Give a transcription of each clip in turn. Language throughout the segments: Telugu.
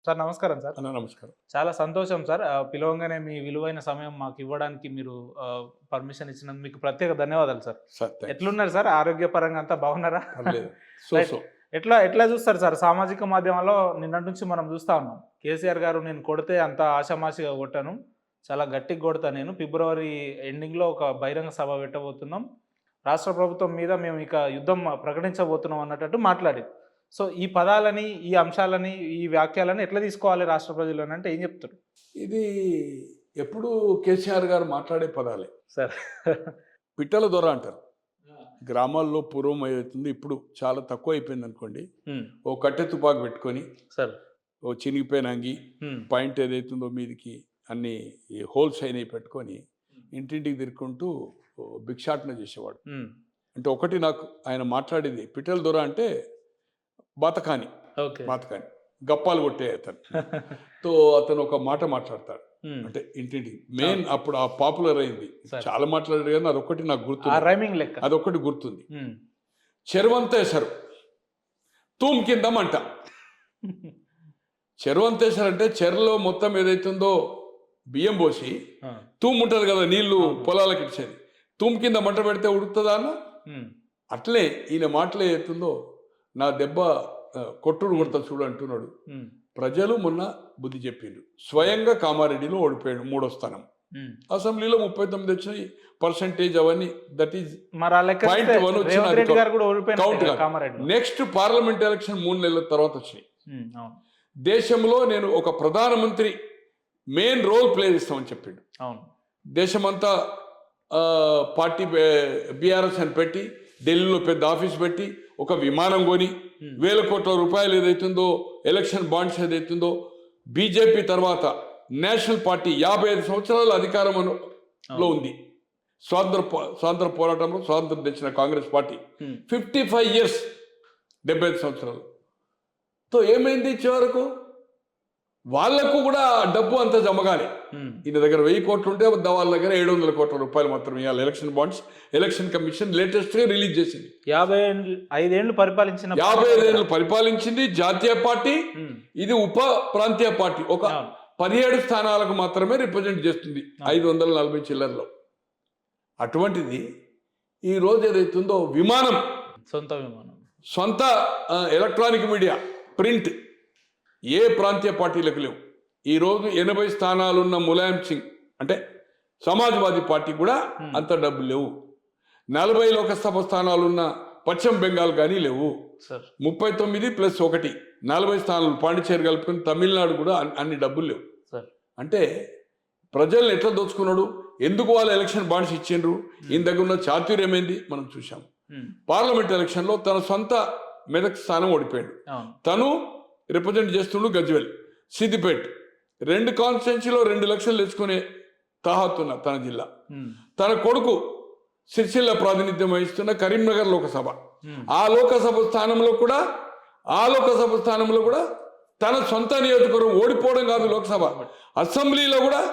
సార్ నమస్కారం సార్. అన్న నమస్కారం. చాలా సంతోషం సార్. పిలవంగానే మీ విలువైన సమయం మాకివ్వడానికి మీరు పర్మిషన్ ఇచ్చినందుకు మీకు ప్రత్యేక ధన్యవాదాలు సార్. Sir thanks. ఎట్లున్నారు సార్? ఆరోగ్యపరంగా అంతా బాగున్నారా? పర్లేదు. రైట్. సో. ఎట్లా చూస్తారు సార్? సామాజిక మాధ్యమాల్లో నిన్నటి నుంచి మనం చూస్తా ఉన్నాం. కేసీఆర్ గారు నేను కొడితే అంత ఆషామాషిగా కొట్టాను. చాలా గట్టిగా కొడతా నేను. ఫిబ్రవరి ఎండింగ్‌లో ఒక బహిరంగ సభ పెట్టబోతున్నాం. రాష్ట్ర ప్రభుత్వం మీద మేము ఇక యుద్ధం ప్రకటించబోతున్నాం అన్నట్టు మాట్లాడింది. సో, ఈ పదాలని, ఈ అంశాలని, ఈ వ్యాఖ్యలని ఎట్లా తీసుకోవాలి రాష్ట్ర ప్రజలు అంటే ఏం చెప్తారు? ఇది ఎప్పుడు కేసీఆర్ గారు మాట్లాడే పదాలే. సార్. పిట్టల దొర అంటారు. గ్రామాల్లో పూర్వం ఏదైతుంది ఇప్పుడు చాలా తక్కువ అయిపోయింది అనుకోండి. ఓ కట్టె తుపాకు పెట్టుకొని సార్. ఓ చినిగిపోయిన అంగి పాయింట్ ఏదైతుందో మీదికి అన్ని హోల్స్ అయినవి పెట్టుకొని ఇంటింటికి తిరుక్కుంటూ భిక్షాటన చేసేవాడు. అంటే ఒకటి నాకు ఆయన మాట్లాడేది పిట్టల దొర అంటే బాతకాని. ఓకే. బాతకాని గప్పాలు కొట్టే అతను. తో అతను ఒక మాట మాట్లాడతాడు. అంటే ఇంటింటికి మెయిన్ అప్పుడు ఆ పాపులర్ అయింది. చాలా మాట్లాడారు కానీ అదొక్కటి నాకు గుర్తుంది. రైమింగ్ లెక్క. అదొక్కటి గుర్తుంది. చెరువంతేశారు తూమ్ కింద మంట. చెరువంతేశారు అంటే చెరులో మొత్తం ఏదైతుందో బియ్యం పోసి తూమ్ ఉంటుంది కదా నీళ్లు పొలాలకు ఇచ్చేది. తూమ్ కింద మంట పెడితే ఉడుకుతుందా అన్న? అట్లే ఈయన మాటలు ఏదైతుందో నా దెబ్బ కొట్టుడు కొడతా చూడు అంటున్నాడు. ప్రజలు మొన్న బుద్ధి చెప్పిండ్రు. స్వయంగా కామారెడ్డిలో ఓడిపోయాడు 3వ స్థానం. అసెంబ్లీలో 39 వచ్చినాయి పర్సెంటేజ్ అవన్నీ. దట్ ఈజ్ పాయింట్ 1 వచ్చిన నెక్స్ట్ పార్లమెంట్ ఎలక్షన్ 3 నెలల తర్వాత వచ్చినాయి. దేశంలో నేను ఒక ప్రధానమంత్రి మెయిన్ రోల్ ప్లే చేస్తామని చెప్పిండు. దేశమంతా పార్టీ బీఆర్ఎస్ అని పెట్టి ఢిల్లీలో పెద్ద ఆఫీస్ పెట్టి ఒక విమానం కొని వేల కోట్ల రూపాయలు ఏదైతుందో ఎలక్షన్ బాండ్స్ ఏదైతుందో బీజేపీ తర్వాత నేషనల్ పార్టీ 55 సంవత్సరాల అధికారంలో ఉంది. స్వాతంత్ర పోరాటంలో స్వాతంత్రం తెచ్చిన కాంగ్రెస్ పార్టీ 55 years 75 సంవత్సరాలు. తో ఏమైంది చివరకు? వాళ్లకు కూడా డబ్బు అంతా జమగాలి. ఈయన దగ్గర 1000 కోట్లు ఉంటే వాళ్ళ దగ్గర 700 కోట్ల రూపాయలు మాత్రం ఇవ్వాలి. Election bonds election commission latest గా రిలీజ్ చేసింది. 55 ఏళ్ళు పరిపాలించిన 55 ఏళ్ళు పరిపాలించింది జాతీయ పార్టీ. ఇది ఉప ప్రాంతీయ పార్టీ. ఒక 17 స్థానాలకు మాత్రమే రిప్రజెంట్ చేస్తుంది 540 చిల్లర్లో. అటువంటిది ఈ రోజు ఏదైతుందో విమానం, సొంత ఎలక్ట్రానిక్ మీడియా, ప్రింట్ ఏ ప్రాంతీయ పార్టీలకు లేవు. ఈరోజు 80 స్థానాలున్న ములాయం సింగ్ అంటే సమాజ్వాదీ పార్టీ కూడా అంత డబ్బు లేవు. 40 లోకసభ స్థానాలున్న పశ్చిమ బెంగాల్ కానీ లేవు. 39 + 1 40 స్థానాలు పాండిచేరి కలుపుకొని తమిళనాడు కూడా అన్ని డబ్బులు లేవు. అంటే ప్రజల్ని ఎట్లా దోచుకున్నాడు? ఎందుకు వాళ్ళు ఎలక్షన్ బాండ్స్ ఇచ్చిండ్రు? ఈయన దగ్గర ఉన్న చాతుర్యం ఏంది మనం చూసాం. పార్లమెంట్ ఎలక్షన్లో తన సొంత మెదక్ స్థానం ఓడిపోయాడు. తను రిప్రజెంట్ చేస్తుండు గజ్వేల్, సిద్దిపేట్ 2 కాన్స్టిట్యున్సీలో 2 లక్షలు తెచ్చుకునే తాహతున్న తన జిల్లా. తన కొడుకు సిరిసిల్ల ప్రాతినిధ్యం వహిస్తున్న కరీంనగర్ లోకసభ, ఆ లోకసభ స్థానంలో కూడా తన సొంత నియోజకవర్గం ఓడిపోవడం కాదు, లోక్సభ అసెంబ్లీలో కూడా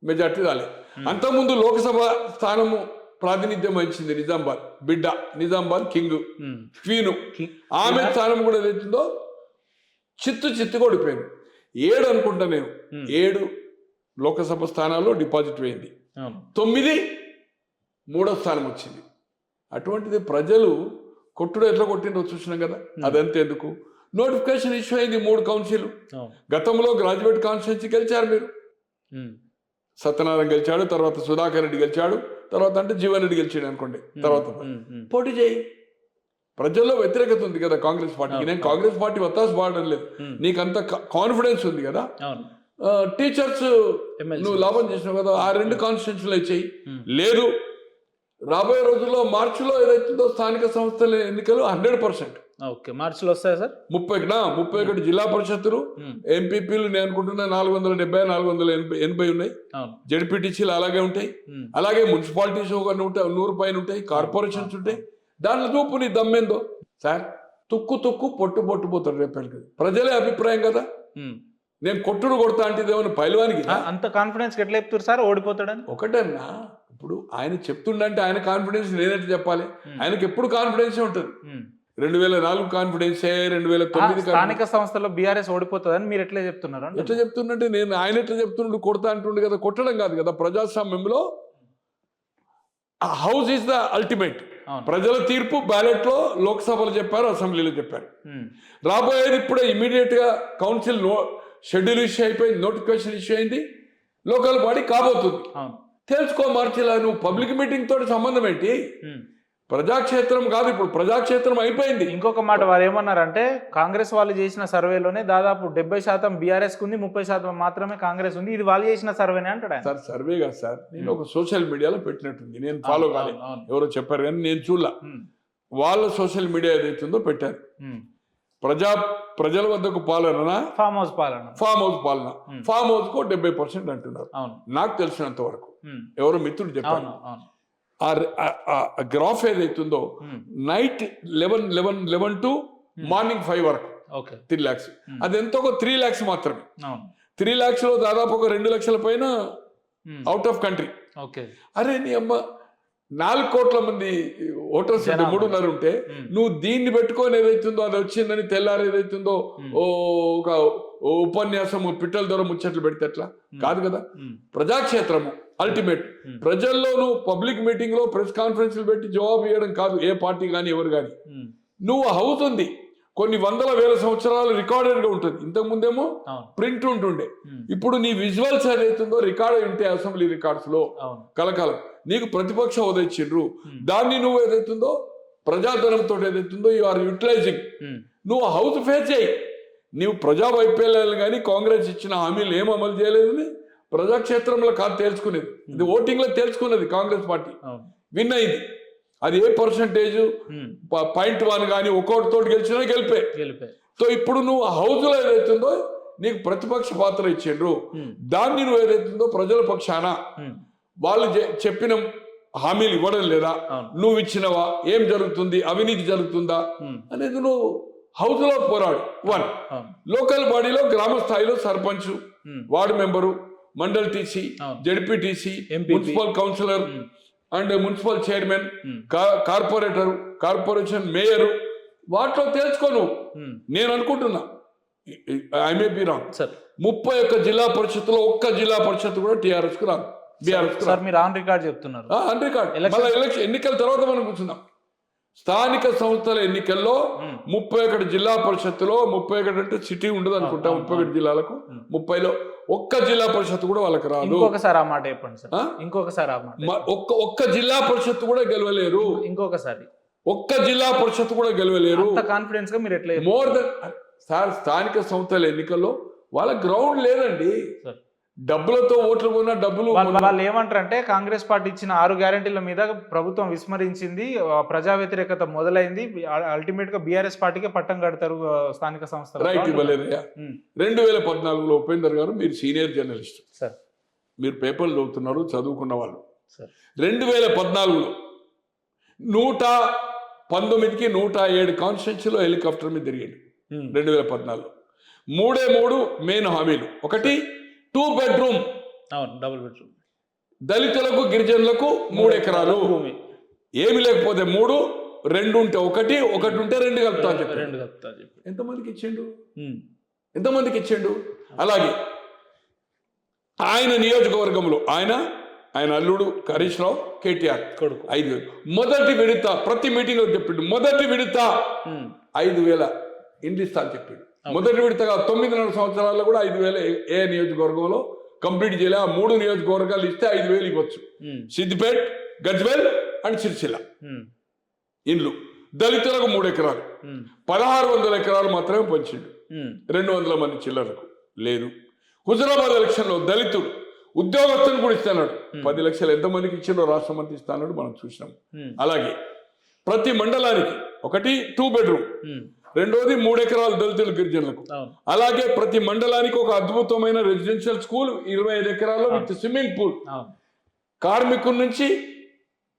మెజార్టీ రాలేదు. అంతకుముందు లోక్సభ స్థానము ప్రాతినిధ్యం వహించింది నిజామాబాద్ బిడ్డ, నిజామాబాద్ కింగ్ క్వీను. ఆమె స్థానం కూడా ఏదైతుందో చిత్తుగా ఓడిపోయింది. 7 అనుకుంటా నేను 7 లోకసభ స్థానాల్లో డిపాజిట్ అయింది. 9 3వ స్థానం వచ్చింది. అటువంటిది ప్రజలు కొట్టుడు ఎట్లా కొట్టిందో చూసినాం కదా. అదంతా ఎందుకు? నోటిఫికేషన్ ఇష్యూ అయింది 3 కౌన్సిల్. గతంలో గ్రాడ్యుయేట్ కాన్స్టిట్యున్సీ గెలిచారు మీరు. సత్యనారాయణ గెలిచాడు, తర్వాత సుధాకర్ రెడ్డి గెలిచాడు, తర్వాత అంటే జీవన్ రెడ్డి గెలిచాడు అనుకోండి. తర్వాత పోటీ చేయి. ప్రజల్లో వ్యతిరేకత ఉంది కదా కాంగ్రెస్ పార్టీకి. నేను కాంగ్రెస్ పార్టీ వత్తాసు పాడడం లేదు, నీకంత కాన్ఫిడెన్స్ ఉంది కదా. టీచర్స్ నువ్వు లాభం చేసినావు కదా, ఆ 2 కాన్స్టిట్యున్సీలు చేయి. లేదు, రాబోయే రోజుల్లో మార్చిలో ఏదైతుందో స్థానిక సంస్థల ఎన్నికలు 100%. మార్చిలో వస్తాయి సార్. 31 జిల్లా పరిషత్తులు, ఎంపీపీలు నేను అనుకుంటున్నా 470 480 ఉన్నాయి. జడ్పీటీసీలు అలాగే ఉంటాయి. అలాగే మున్సిపాలిటీస్ ఒక 100 పైన ఉంటాయి. కార్పొరేషన్స్ ఉంటాయి. దాంట్లో చూపు నీ దమ్మేందో సార్. తుక్కు పొట్టు పోతాడు రేపటికి. ప్రజలే అభిప్రాయం కదా. నేను కొట్టుడు కొడతా అంటే ఇదేమన్నా పైల్వానికి అంత కాన్ఫిడెన్స్ ఎట్లా చెప్తారు సార్ ఓడిపోతాడని? ఒకటన్నా, ఇప్పుడు ఆయన చెప్తుండంటే ఆయన కాన్ఫిడెన్స్ నేనైతే చెప్పాలి. ఆయనకి ఎప్పుడు కాన్ఫిడెన్సే ఉంటుంది. 2004 కాన్ఫిడెన్సే, 2009 స్థానిక సంస్థల్లో బీఆర్ఎస్ ఓడిపోతుందని మీరు ఎట్లా చెప్తున్నారు అంటే? ఎట్లా చెప్తుండే నేను ఆయన ఎట్లా చెప్తుండే కొడతా అంటుండే కదా. కొట్టడం కాదు కదా, ప్రజాస్వామ్యంలో హౌస్ ఈజ్ ద అల్టిమేట్. ప్రజల తీర్పు బ్యాలెట్ లో లోక్సభలో చెప్పారు, అసెంబ్లీలో చెప్పారు. రాబోయేది ఇప్పుడే ఇమీడియట్ గా కౌన్సిల్ షెడ్యూల్ ఇష్యూ అయిపోయింది, నోటిఫికేషన్ ఇష్యూ అయింది, లోకల్ బాడీ కాబోతుంది. తెలుసుకో మార్చిలా, నువ్వు పబ్లిక్ మీటింగ్ తోటి సంబంధం ఏంటి? ప్రజాక్షేత్రం కాదు, ఇప్పుడు ప్రజాక్షేత్రం అయిపోయింది. ఇంకొక మాట వారు ఏమన్నారంటే, కాంగ్రెస్ వాళ్ళు చేసిన సర్వేలోనే దాదాపు 70% బీఆర్ఎస్ ఉంది, 30% మాత్రమే కాంగ్రెస్ ఉంది, ఇది వాళ్ళు చేసిన సర్వేనే అంటాడు. సార్ సర్వే కాదు సార్, నేను ఒక సోషల్ మీడియాలో పెట్టినట్టుంది, నేను ఫాలో కాలేదు, ఎవరో చెప్పారు కానీ నేను చూడలా. వాళ్ళ సోషల్ మీడియా ఏదైతుందో పెట్టారు. ప్రజల వద్దకు పాలన, ఫామ్ హౌస్ పాలన, ఫామ్ హౌస్ కు 70% అంటున్నారు. నాకు తెలిసినంత వరకు ఎవరో మిత్రుడు చెప్పారు. గ్రాఫ్ ఏదైతుందో నైట్ 11 టు మార్నింగ్ 5 వరకు 3 lakhs, అది ఎంతో ఒక 3 lakhs మాత్రమే. 3 lakhs లో దాదాపు ఒక 2 లక్షల పైన అవుట్ ఆఫ్ కంట్రీ. అరే నీ అమ్మ, 4 కోట్ల మంది ఓటర్స్ 3.5 ఉంటే నువ్వు దీన్ని పెట్టుకొని ఏదైతుందో అది వచ్చిందని తెల్లారు ఏదైతుందో ఒక ఉపన్యాసము పిట్టల ద్వారా ముచ్చట్లు పెడితే ఎట్లా? కాదు కదా. ప్రజాక్షేత్రము అల్టిమేట్. ప్రజల్లోనూ పబ్లిక్ మీటింగ్ లో ప్రెస్ కాన్ఫరెన్స్లు పెట్టి జవాబు ఇవ్వడం కాదు ఏ పార్టీ కానీ ఎవరు కానీ. నువ్వు హౌస్ ఉంది, కొన్ని 100,000 సంవత్సరాలు రికార్డెడ్ గా ఉంటుంది. ఇంతకు ముందేమో ప్రింట్ ఉంటుండే, ఇప్పుడు నీ విజువల్స్ ఏదైతుందో రికార్డ్ అయి ఉంటే అసెంబ్లీ రికార్డ్స్ లో కలకాలం. నీకు ప్రతిపక్ష హోదా ఇచ్చిండ్రు, దాన్ని నువ్వు ఏదైతుందో ప్రజాధనంతో ఏదైతుందో యు ఆర్ యూటిలైజింగ్. నువ్వు హౌస్ ఫేస్ చేయి. నీవు ప్రజా వైఫల్యాలు కానీ కాంగ్రెస్ ఇచ్చిన హామీలు ఏం అమలు చేయలేదని ప్రజాక్షేత్రంలో కాదు తేల్చుకునేది, ఇది ఓటింగ్ లో తేల్చుకున్నది. కాంగ్రెస్ పార్టీ విన్ అయింది, అది ఏ పర్సంటేజ్ 0.1 కానీ ఒక్కోటితో గెలిచినా గెలిపే. సో ఇప్పుడు నువ్వు హౌస్ లో ఏదైతుందో నీకు ప్రతిపక్ష పాత్ర ఇచ్చిండ్రు, దాన్ని నువ్వు ఏదైతుందో ప్రజల పక్షాన వాళ్ళు చెప్పిన హామీలు ఇవ్వడం లేదా, నువ్వు ఇచ్చినవా, ఏం జరుగుతుంది, అవినీతి జరుగుతుందా అనేది నువ్వు హౌస్ లో పోరాడు. 1 లోకల్ బాడీలో గ్రామ స్థాయిలో sarpanch, ward member, mandal TC, ZPTC, municipal counsellor and municipal chairman, corporator, corporation mayor, వాటిలో తెలుసుకోను. నేను అనుకుంటున్నా, ఐ మే బి రాంగ్, 31 జిల్లా పరిషత్తులో ఒక్క జిల్లా పరిషత్ కూడా టీఆర్ఎస్ కు రాదు, బీఆర్ఎస్ కు. మీరు ఆన్ రికార్డ్ చెప్తున్నారు. On record. మళ్ళీ ఎలక్షన్ ఎన్నికల తర్వాత మనం కూర్చున్నాం. స్థానిక సంస్థల ఎన్నికల్లో 31 జిల్లా పరిషత్తులో, 31 అంటే సిటీ ఉండదు అనుకుంటా, 31 జిల్లాలకు 30లో ఒక్క జిల్లా పరిషత్ కూడా వాళ్ళకి రాదు. ఇంకొకసారి ఆ మాట చెప్పండి సార్. ఇంకొకసారి ఆ మాట. ఒక్క జిల్లా పరిషత్ కూడా గెలవలేరు. ఇంకొకసారి ఒక్క జిల్లా పరిషత్ కూడా గెలవలేరు. కాన్ఫిడెన్స్ గా మీరు ఎట్లా? మోర్ దెన్ సార్, స్థానిక సంస్థల ఎన్నికల్లో వాళ్ళ గ్రౌండ్ లేదండి. డబ్బులతో ఓట్లు కొన్న డబ్బులు. వాళ్ళు ఏమంటారంటే, కాంగ్రెస్ పార్టీ ఇచ్చిన 6 గ్యారెంటీల మీద ప్రభుత్వం విస్మరించింది, ప్రజా వ్యతిరేకత మొదలైంది, అల్టిమేట్ గా బీఆర్ఎస్ పార్టీకే పట్టం కడతారు స్థానిక సంస్థలు. రైట్. ఇవ్వలేదయ్యా. 2014లో ఉపేందర్ గారు, మీరు సీనియర్ జర్నలిస్ట్ సార్, మీరు పేపర్లు చదువుతున్నారు, చదువుకున్న వాళ్ళు. 2014లో 119కి 107 కాన్స్టిట్యూన్సీలో హెలికాప్టర్ మీద తిరిగాడు. 2014లో 3 మెయిన్ హామీలు. ఒకటి 2 bedroom, డబుల్ బెడ్రూమ్, దళితులకు గిరిజనులకు 3 ఎకరాలు, ఏమి లేకపోతే 3, 2 ఉంటే 1, 1 ఉంటే 2 కలుపుతా అని చెప్పి ఎంతమందికి ఇచ్చిండు? ఎంతమందికి ఇచ్చిండు? అలాగే ఆయన నియోజకవర్గంలో ఆయన అల్లుడు హరీష్ రావు, కేటీఆర్ కొడుకు 5,000 మొదటి విడత, ప్రతి మీటింగ్ లో చెప్పిండు, మొదటి విడత 5,000 ఇండ్లు ఇస్తా అని చెప్పిండు. మొదటి విడతగా 9.5 సంవత్సరాల్లో కూడా 5,000 ఏ నియోజకవర్గంలో కంప్లీట్ చేయలే. ఆ 3 నియోజకవర్గాలు ఇస్తే 5,000 ఇవ్వచ్చు. సిద్దిపేట్, గజ్వేల్ అండ్ సిరిసిల్ల ఇండ్లు. దళితులకు 3 ఎకరాలు, 1,600 ఎకరాలు మాత్రమే పంచిండు 200 మంది చిల్లరకు. లేదు, హుజరాబాద్ ఎలక్షన్ లో దళితుడు ఉద్యోగస్తులు కూడా ఇస్తున్నాడు. 10 లక్షలు ఎంతమందికి ఇచ్చిండో రాష్ట్రం అంతా ఇస్తాడు, మనం చూసినాం. అలాగే ప్రతి మండలానికి ఒకటి 2 bedroom, రెండోది 3 ఎకరాలు దళితులు గిరిజనులకు. అలాగే ప్రతి మండలానికి ఒక అద్భుతమైన రెసిడెన్షియల్ స్కూల్ 25 ఎకరాల్లో విత్ స్విమ్మింగ్ పూల్. కార్మికుడి నుంచి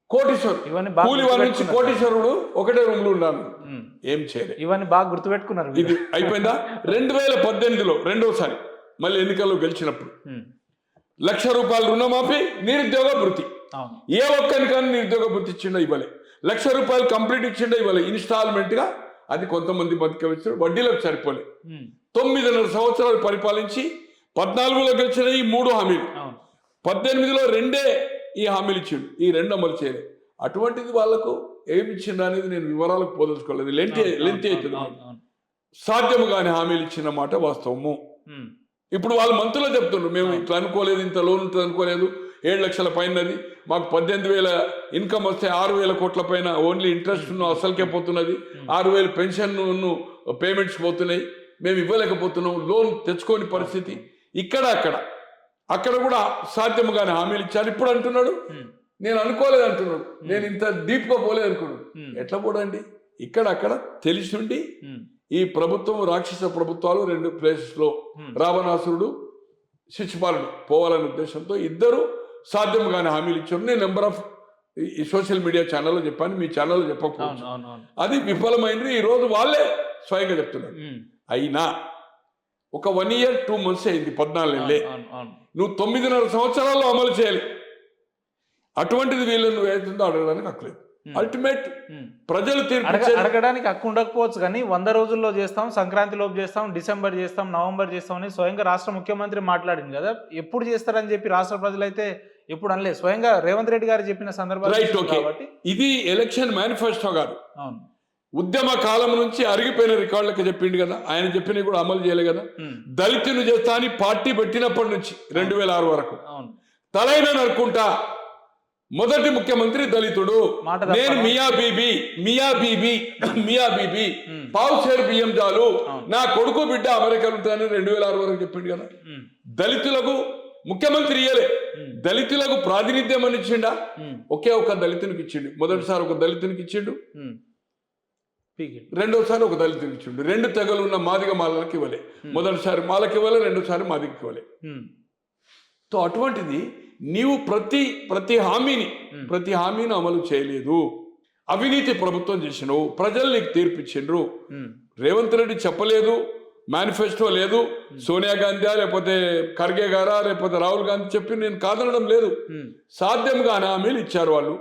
కోటీశ్వరు, కూలి వారి నుంచి కోటీశ్వరుడు ఒకటే రూమ్ లో ఉన్నాను. ఏం చేయలేదు. ఇవన్నీ బాగా గుర్తుపెట్టుకున్నారు. ఇది అయిపోయిందా? 2018లో రెండోసారి మళ్ళీ ఎన్నికల్లో గెలిచినప్పుడు 1,00,000 రూపాయలు రుణమాఫీ, నిరుద్యోగ భృతి. ఏ ఒక్కరికైనా నిరుద్యోగ భృతి ఇచ్చిండో ఇవ్వలే. 1,00,000 రూపాయలు కంప్లీట్ ఇచ్చిండో ఇవ్వలే. ఇన్స్టాల్మెంట్ గా అది కొంతమంది బతికవచ్చు, వడ్డీలకు సరిపోలే. 9.5 సంవత్సరాలు పరిపాలించి 14లో గెలిచిన ఈ 3 హామీలు, 18లో 2 ఈ హామీలు ఇచ్చిండు, ఈ 2 అమలు చేయలేదు. అటువంటిది వాళ్ళకు ఏమి ఇచ్చిండు అనేది నేను వివరాలకు పోదలుచుకోలేదు, లెంతి అవుతుంది. సాధ్యము కాని హామీలు ఇచ్చిన మాట వాస్తవము. ఇప్పుడు వాళ్ళ మంత్రులు చెప్తుండ్రు, మేము ఇట్లా అనుకోలేదు, ఇంత లోన్ ఉంటుంది అనుకోలేదు, 7 లక్షల పైనది, మాకు 18,000 ఇన్కమ్ వస్తే 6,000 కోట్ల పైన ఓన్లీ ఇంట్రెస్ట్ అసలుకే పోతున్నది, 6,000 పెన్షన్ పేమెంట్స్ పోతున్నాయి, మేము ఇవ్వలేకపోతున్నాం, లోన్ తెచ్చుకోని పరిస్థితి. అక్కడ కూడా సాధ్యము కాని హామీలు ఇచ్చారు. ఇప్పుడు అంటున్నాడు నేను అనుకోలేదు అంటున్నాడు, నేను ఇంత డీప్గా పోలేదు అనుకున్నాడు. ఎట్లా పోడండి? అక్కడ తెలిసి ఉండి ఈ ప్రభుత్వం, రాక్షస ప్రభుత్వాలు 2 ప్లేసెస్లో రావణాసురుడు, శిశుపాలుడు పోవాలనే ఉద్దేశంతో ఇద్దరు సాధ్యం కాని హామీలు ఇచ్చారు. నేను నెంబర్ ఆఫ్ ఈ సోషల్ మీడియా ఛానల్లో చెప్పాను, మీ ఛానల్లో చెప్పకపోవచ్చు. అది విఫలమైంది. ఈ రోజు వాళ్ళే స్వయంగా చెప్తున్నారు. అయినా ఒక 1 year 2 months అయింది, 14 నెలలే. నువ్వు 9.5 సంవత్సరాల్లో అమలు చేయాలి. అటువంటిది వీళ్ళని నువ్వు ఏతుందో అడగడానికి హక్కులేదు. అల్టిమేట్ ప్రజలు అడగడానికి హక్కు ఉండకపోవచ్చు, కానీ 100 రోజుల్లో చేస్తాం, సంక్రాంతి లోపు చేస్తాం, డిసెంబర్ చేస్తాం, నవంబర్ చేస్తాం అని స్వయంగా రాష్ట్ర ముఖ్యమంత్రి మాట్లాడింది కదా. ఎప్పుడు చేస్తారని చెప్పి రాష్ట్ర ప్రజలైతే ఎప్పుడు అనలేదు. స్వయంగా రేవంత్ రెడ్డి గారు చెప్పిన సందర్భాలు కాబట్టి ఇది ఎలక్షన్ మేనిఫెస్టో కాదు. ఉద్యమ కాలం నుంచి అరిగిపోయిన రికార్డులకు చెప్పిండు కదా, ఆయన చెప్పినవి కూడా అమలు చేయలే కదా. దళితులు చేస్తా అని పార్టీ పెట్టినప్పటి నుంచి 2006 వరకు తలైన నరుకుంటా మొదటి ముఖ్యమంత్రి దళితుడు. నేను మియా బీబీ పావుచేరు బియ్యం చాలు, నా కొడుకు బిడ్డ అమెరికాలో ఉంటానని 2006 వరకు చెప్పిండు కదా. దళితులకు ముఖ్యమంత్రి ఇయ్యలే, దళితులకు ప్రాతినిధ్యం అని ఇచ్చిండా? ఒకే ఒక దళితునికి ఇచ్చిండు. మొదటిసారి ఒక దళితునికి ఇచ్చిండు, రెండోసారి ఒక దళితునికి ఇచ్చిండు. 2 తెగలు ఉన్న మాదిగ మాలకి ఇవ్వలే. మొదటిసారి మాలకి ఇవ్వలే, రెండోసారి మాదిగకి ఇవ్వలే. సో అటువంటిది నీవు ప్రతి హామీని అమలు చేయలేదు. అవినీతి ప్రభుత్వం చేసినవు, ప్రజలు నీకు తీర్పిచ్చిండ్రు. రేవంత్ రెడ్డి చెప్పలేదు, మేనిఫెస్టో లేదు, సోనియా గాంధీ లేకపోతే ఖర్గే గారా లేకపోతే రాహుల్ గాంధీ చెప్పి నేను కాదనడం లేదు. సాధ్యంగా హామీలు ఇచ్చారు వాళ్ళు.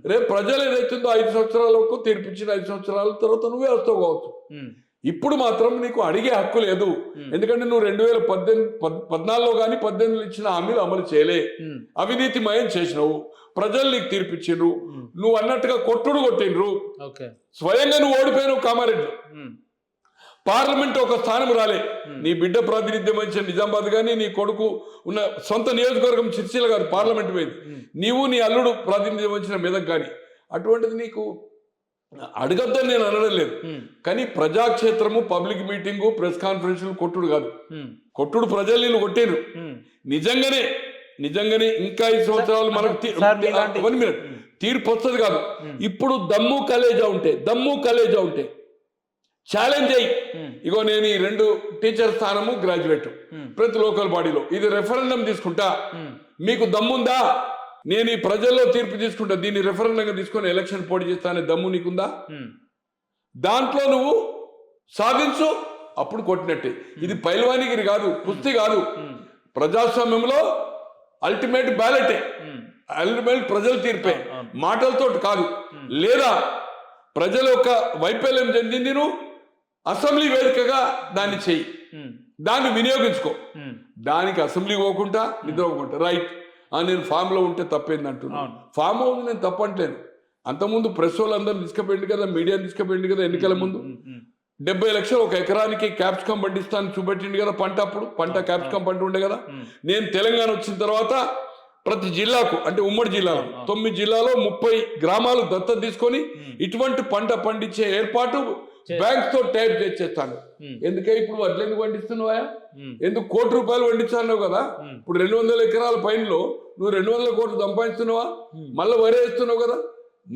రేపు ప్రజలు ఏదైతుందో 5 సంవత్సరాలకు తీర్పిచ్చిన 5 సంవత్సరాల తర్వాత నువ్వే వస్తావు కావచ్చు. ఇప్పుడు మాత్రం నీకు అడిగే హక్కు లేదు. ఎందుకంటే నువ్వు 2014లో కానీ 18లో ఇచ్చిన హామీలు అమలు చేయలే, అవినీతిమయం చేసినవు, ప్రజలు నీకు తీర్పిచ్చిండ్రు. నువ్వు అన్నట్టుగా కొట్టిండ్రు. స్వయంగా నువ్వు ఓడిపోయినావు కామారెడ్డి. పార్లమెంట్ ఒక స్థానం రాలే. నీ బిడ్డ ప్రాతినిధ్యం వహించిన నిజామాబాద్ కానీ, నీ కొడుకు ఉన్న సొంత నియోజకవర్గం చిర్చిల గారు పార్లమెంట్ పోయింది, నీవు నీ అల్లుడు ప్రాతినిధ్యం వహించిన మెదక్ కానీ. అటువంటిది నీకు అడగద్దని నేను అనడం లేదు, కానీ ప్రజాక్షేత్రము, పబ్లిక్ మీటింగు, ప్రెస్ కాన్ఫరెన్స్లు కొట్టుడు కాదు. కొట్టుడు ప్రజలు నీళ్ళు కొట్టారు. నిజంగానే ఇంకా 5 సంవత్సరాలు మనకు 1 minute తీర్పు వస్తుంది కాదు. ఇప్పుడు దమ్ము కలేజా ఉంటే ఛాలెంజ్ అయ్యి, ఇగో నేను ఈ 2 టీచర్ స్థానము గ్రాడ్యుయేట్ ప్రతి లోకల్ బాడీలో ఇది రెఫరెండం తీసుకుంటా, మీకు దమ్ముందా? నేను ఈ ప్రజల్లో తీర్పు తీసుకుంటా, దీన్ని రెఫరెండంగా తీసుకొని ఎలక్షన్ పోటీ చేస్తా అనే దమ్ము నీకుందా? దాంట్లో నువ్వు సాధించు, అప్పుడు కొట్టినట్టే. ఇది పైల్వానిగిరి కాదు, కుస్తీ కాదు. ప్రజాస్వామ్యంలో అల్టిమేట్ బ్యాలెటే, అల్టిమేట్ ప్రజలు తీర్పే, మాటలతో కాదు. లేదా ప్రజల యొక్క వైఫల్యం చెందింది, నువ్వు అసెంబ్లీ వేదికగా దాన్ని చెయ్యి, దాన్ని వినియోగించుకో. దానికి అసెంబ్లీ పోకుండా నిద్రపోకుండా రైట్, నేను ఫామ్లో ఉంటే తప్పేంది అంటున్నాను. ఫామ్ హౌస్ నేను తప్పట్లేదు. అంతకుముందు ప్రెస్ వాళ్ళందరూ తీసుకుపోయింది కదా, మీడియాని తీసుకుపోయింది కదా. ఎన్నికల ముందు 70 లక్షలు ఒక ఎకరానికి క్యాప్సికం పండిస్తాను చూపెట్టింది కదా. పంట క్యాప్సికం పంట ఉండే కదా. నేను తెలంగాణ వచ్చిన తర్వాత ప్రతి జిల్లాకు, అంటే ఉమ్మడి జిల్లాలో 9 జిల్లాలో 30 గ్రామాలు దత్తత తీసుకొని ఇటువంటి పంట పండించే ఏర్పాటు బ్యాంక్స్ తో టైప్ చేస్తాను. ఎందుకే ఇప్పుడు వడ్లు ఎందుకు పండిస్తున్నావా? ఎందుకు ₹1 కోటి పండించాను కదా. ఇప్పుడు 200 ఎకరాల పైనలో నువ్వు 200 కోట్లు సంపాదిస్తున్నావా? మళ్ళీ వరే వేస్తున్నావు కదా.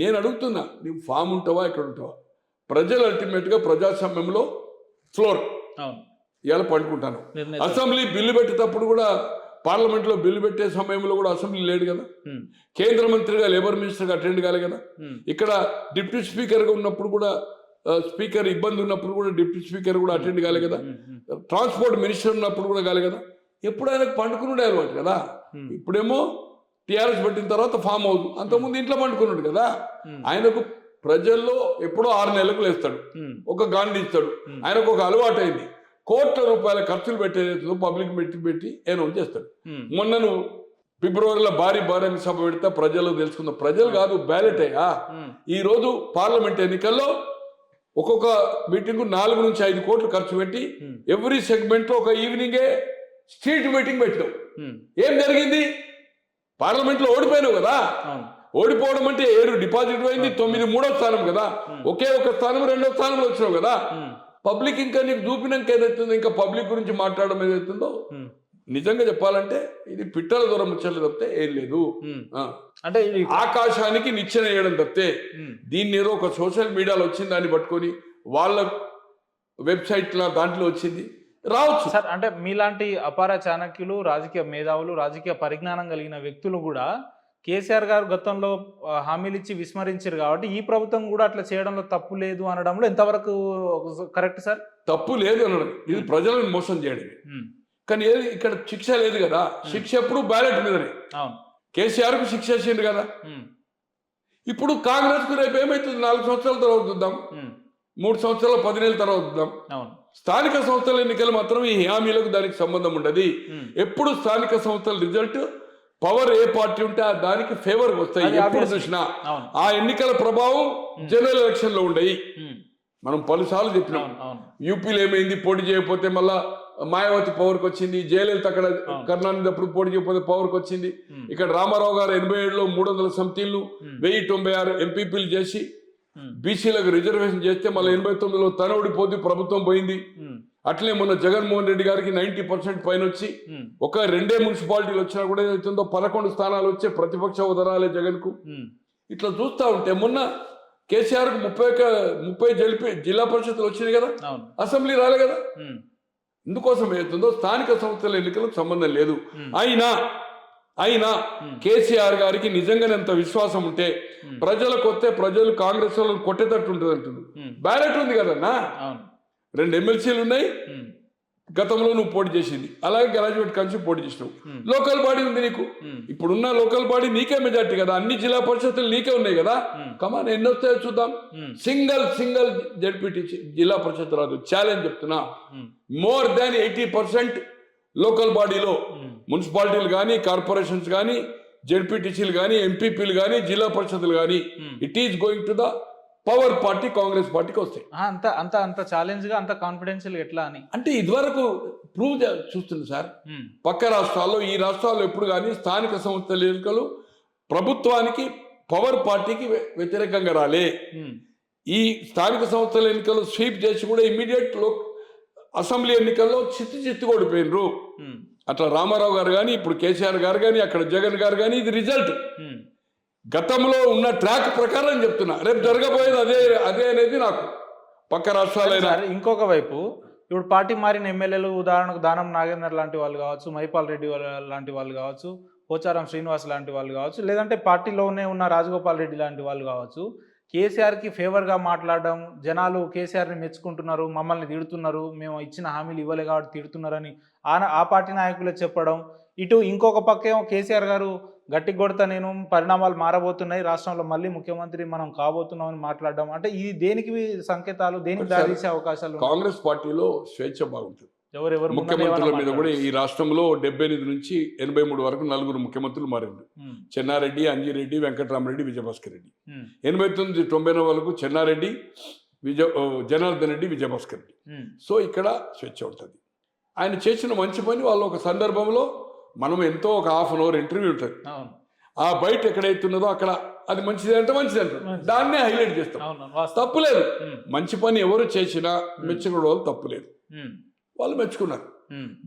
నేను అడుగుతున్నా, నీవు ఫామ్ ఉంటావా, ఎక్కడ ఉంటావా? ప్రజలు అల్టిమేట్ గా ప్రజాస్వామ్యంలో ఫ్లోర్ ఇవాళ పండుకుంటాను. అసెంబ్లీ బిల్లు పెట్టేటప్పుడు కూడా, పార్లమెంట్ లో బిల్లు పెట్టే సమయంలో కూడా అసెంబ్లీ లేడు కదా. కేంద్ర మంత్రిగా, లేబర్ మినిస్టర్గా అటెండ్ కాలే కదా. ఇక్కడ డిప్యూటీ స్పీకర్గా ఉన్నప్పుడు కూడా, స్పీకర్ ఇబ్బంది ఉన్నప్పుడు కూడా డిప్యూటీ స్పీకర్ కూడా అటెండ్ కాలే కదా. ట్రాన్స్పోర్ట్ మినిస్టర్ ఉన్నప్పుడు కూడా కాలే కదా. ఎప్పుడు ఆయనకు పండుకున్నాడు అలవాటు కదా. ఇప్పుడేమో టీఆర్ఎస్ పెట్టిన తర్వాత ఫామ్ హౌస్, అంతకుముందు ఇంట్లో పండుకున్నాడు కదా. ఆయనకు ప్రజల్లో ఎప్పుడో 6 నెలలకు లేస్తాడు, ఒక గాంధీ ఇస్తాడు. ఆయనకు ఒక అలవాటు అయింది, కోట్ల రూపాయల ఖర్చులు పెట్టేది పబ్లిక్ పెట్టి అనౌన్స్ చేస్తాడు. మొన్న నువ్వు ఫిబ్రవరిలో భారీ బహిరంగ సభ పెడితే ప్రజలు తెలుసుకుందాం. ప్రజలు కాదు, బ్యాలెట్ అయ్యా. ఈ రోజు పార్లమెంట్ ఎన్నికల్లో ఒక్కొక్క మీటింగ్ 4 నుంచి 5 కోట్లు ఖర్చు పెట్టి ఎవ్రీ సెగ్మెంట్ లో ఒక ఈవినింగే స్ట్రీట్ మీటింగ్ పెట్టాం. ఏం జరిగింది? పార్లమెంట్ లో ఓడిపోయినావు కదా. ఓడిపోవడం అంటే 7 డిపాజిట్ అయింది, 9 మూడో స్థానం కదా. ఒకే ఒక స్థానం 2వ స్థానంలో వచ్చినావు కదా. పబ్లిక్ ఇంకా నీకు చూపినాక ఏదైతుందో, ఇంకా పబ్లిక్ గురించి మాట్లాడడం ఏదైతుందో, నిజంగా చెప్పాలంటే ఇది పిట్టల దూరం ముచ్చట్లు తప్పితే ఏం లేదు. అంటే ఆకాశానికి నిచ్చెన వేయడం తప్పితే దీన్ని ఏదో ఒక సోషల్ మీడియాలో వచ్చింది దాన్ని పట్టుకొని వాళ్ళ వెబ్సైట్ల దాంట్లో వచ్చింది రావచ్చు సార్. అంటే మీలాంటి అపార చాణక్యులు, రాజకీయ మేధావులు, రాజకీయ పరిజ్ఞానం కలిగిన వ్యక్తులు కూడా కేసీఆర్ గారు గతంలో హామీలు ఇచ్చి విస్మరించారు కాబట్టి ఈ ప్రభుత్వం కూడా అట్లా చేయడంలో తప్పు లేదు అనడంలో ఎంతవరకు కరెక్ట్ సార్? తప్పు లేదు అనడం, ఇది ప్రజలను మోసం చేయడమే. కానీ ఏది ఇక్కడ శిక్ష లేదు కదా. శిక్ష ఎప్పుడు బ్యాలెట్ మీదనే. కేసీఆర్ కు శిక్ష వేసిండు కదా. ఇప్పుడు కాంగ్రెస్ కు రేపు ఏమైతుంది? 4 సంవత్సరాల తర్వాత చూద్దాం, 3 సంవత్సరాల 10 నెలల తర్వాత చూద్దాం. స్థానిక సంస్థల ఎన్నికలు మాత్రం ఈ హామీలకు దానికి సంబంధం ఉండదు. ఎప్పుడు స్థానిక సంస్థల రిజల్ట్ పవర్ ఏ పార్టీ ఉంటే దానికి ఫేవర్ వస్తాయి. ఎప్పుడు చూసినా ఆ ఎన్నికల ప్రభావం జనరల్ ఎలక్షన్ లో ఉండయి. మనం పలుసార్లు చెప్పినాం. యూపీలో ఏమైంది? పోటీ చేయకపోతే మళ్ళా మాయావతి పవర్కి వచ్చింది. జయలలిత అక్కడ కరుణానిధి అప్పుడు పోటీ చేయకపోతే పవర్కి వచ్చింది. ఇక్కడ రామారావు గారు 87లో 300 సంస్థలు 1096 ఎంపీపీలు చేసి బీసీలకు రిజర్వేషన్ చేస్తే మళ్ళీ 89లో తన ఓడిపోతే ప్రభుత్వం పోయింది. అట్లే మొన్న జగన్మోహన్ రెడ్డి గారికి 90% పైన వచ్చి ఒక 2 మున్సిపాలిటీలు వచ్చినా కూడా ఏదైతుందో 11 స్థానాలు వచ్చే ప్రతిపక్ష ఉదరాలే జగన్ కు. ఇట్లా చూస్తా ఉంటే మొన్న కేసీఆర్ కు 30 జిల్లా పరిషత్తులు వచ్చినాయి కదా, అసెంబ్లీ రాలే కదా. ఇందుకోసం ఏదైతుందో స్థానిక సంస్థల ఎన్నికలకు సంబంధం లేదు. అయినా కేసీఆర్ గారికి నిజంగానే ఎంత విశ్వాసం ఉంటే ప్రజలకు వస్తే ప్రజలు కాంగ్రెస్ వాళ్ళని కొట్టేటట్టు ఉంటుంది అంటుంది. బ్యాలెట్ ఉంది కదన్నా, 2 ఎమ్మెల్సీలు ఉన్నాయి. గతంలో నువ్వు పోటీ చేసింది, అలాగే గ్రాడ్యుయేట్ కలిసి పోటీ చేసినావు. లోకల్ బాడీ ఉంది నీకు. ఇప్పుడున్న లోకల్ బాడీ నీకే మెజార్టీ కదా. అన్ని జిల్లా పరిషత్తులు నీకే ఉన్నాయి కదా. కమాన్ ఎన్ని వస్తాయో చూద్దాం. సింగిల్ జడ్పీటీ జిల్లా పరిషత్ రాదు. ఛాలెంజ్ చెప్తున్నా. మోర్ దాన్ 80% లోకల్ బాడీలో మున్సిపాలిటీలు కానీ, కార్పొరేషన్స్ కానీ, జడ్పీటీసీలు కానీ, ఎంపీపీలు కానీ, జిల్లా పరిషత్తులు కానీ it is going to the power party, Congress పార్టీకి వస్తాయి. అంత ఛాలెంజ్ గా, అంత కాన్ఫిడెన్షియల్ ఎట్లా అని అంటే ఇదివరకు ప్రూవ్ చూస్తుంది సార్. పక్క రాష్ట్రాల్లో, ఈ రాష్ట్రాల్లో ఎప్పుడు కానీ స్థానిక సంస్థల ఎన్నికలు ప్రభుత్వానికి, పవర్ పార్టీకి వ్యతిరేకంగా రాలే. ఈ స్థానిక సంస్థల ఎన్నికలు స్వీప్ చేసి కూడా ఇమ్మీడియట్ అసెంబ్లీ ఎన్నికల్లో చిత్తు ఓడిపోయినరు. అట్లా రామారావు గారు కానీ, ఇప్పుడు కేసీఆర్ గారు కానీ, అక్కడ జగన్ గారు కానీ, ఇది రిజల్ట్. గతంలో ఉన్న ట్రాక్ ప్రకారం చెప్తున్నా. రేపు జరగబోయేది అదే అనేది నాకు పక్క రాష్ట్రాలైనా. ఇంకొక వైపు ఇప్పుడు పార్టీ మారిన ఎమ్మెల్యేలు, ఉదాహరణకు దానం నాగేందర్ లాంటి వాళ్ళు కావచ్చు, మైపాల్ రెడ్డి లాంటి వాళ్ళు కావచ్చు, పోచారం శ్రీనివాస్ లాంటి వాళ్ళు కావచ్చు, లేదంటే పార్టీలోనే ఉన్న రాజగోపాల్ రెడ్డి లాంటి వాళ్ళు కావచ్చు, కేసీఆర్కి ఫేవర్గా మాట్లాడడం, జనాలు కేసీఆర్ని మెచ్చుకుంటున్నారు, మమ్మల్ని తిడుతున్నారు, మేము ఇచ్చిన హామీలు ఇవ్వలే కాబట్టి తిడుతున్నారని ఆ పార్టీ నాయకులే చెప్పడం. ఇటు ఇంకొక పక్కేమో కేసీఆర్ గారు గట్టి కొడతా, నేను పరిణామాలు మారబోతున్నాయి, రాష్ట్రంలో మళ్ళీ ముఖ్యమంత్రి మనం కాబోతున్నాం అని మాట్లాడడం. అంటే ఇది దేనికి సంకేతాలు, దేనికి దారితీసే అవకాశాలు? కాంగ్రెస్ పార్టీలో స్వేచ్ఛ బాగుంటుంది. ముఖ్యమంత్రుల మీద కూడా ఈ రాష్ట్రంలో 78 నుంచి 83 వరకు 4 ముఖ్యమంత్రులు మారారు. చెన్నారెడ్డి, అంజిరెడ్డి, వెంకటరామరెడ్డి, విజయభాస్కర్ రెడ్డి. 89, 90 వరకు చెన్నారెడ్డి, జనార్దన్ రెడ్డి, విజయభాస్కర్ రెడ్డి. సో ఇక్కడ స్వేచ్ఛ ఉంటుంది. ఆయన చేసిన మంచి పని వాళ్ళు ఒక సందర్భంలో మనం ఎంతో ఒక హాఫ్ అన్ అవర్ ఇంటర్వ్యూ ఉంటుంది. ఆ బయట ఎక్కడైతున్నదో అక్కడ అది మంచిది అంటే మంచిది అంటారు, దాన్నే హైలైట్ చేస్తాం. తప్పులేదు. మంచి పని ఎవరు చేసినా మెచ్చుకునే వాళ్ళు తప్పులేదు, వాళ్ళు మెచ్చుకున్నారు.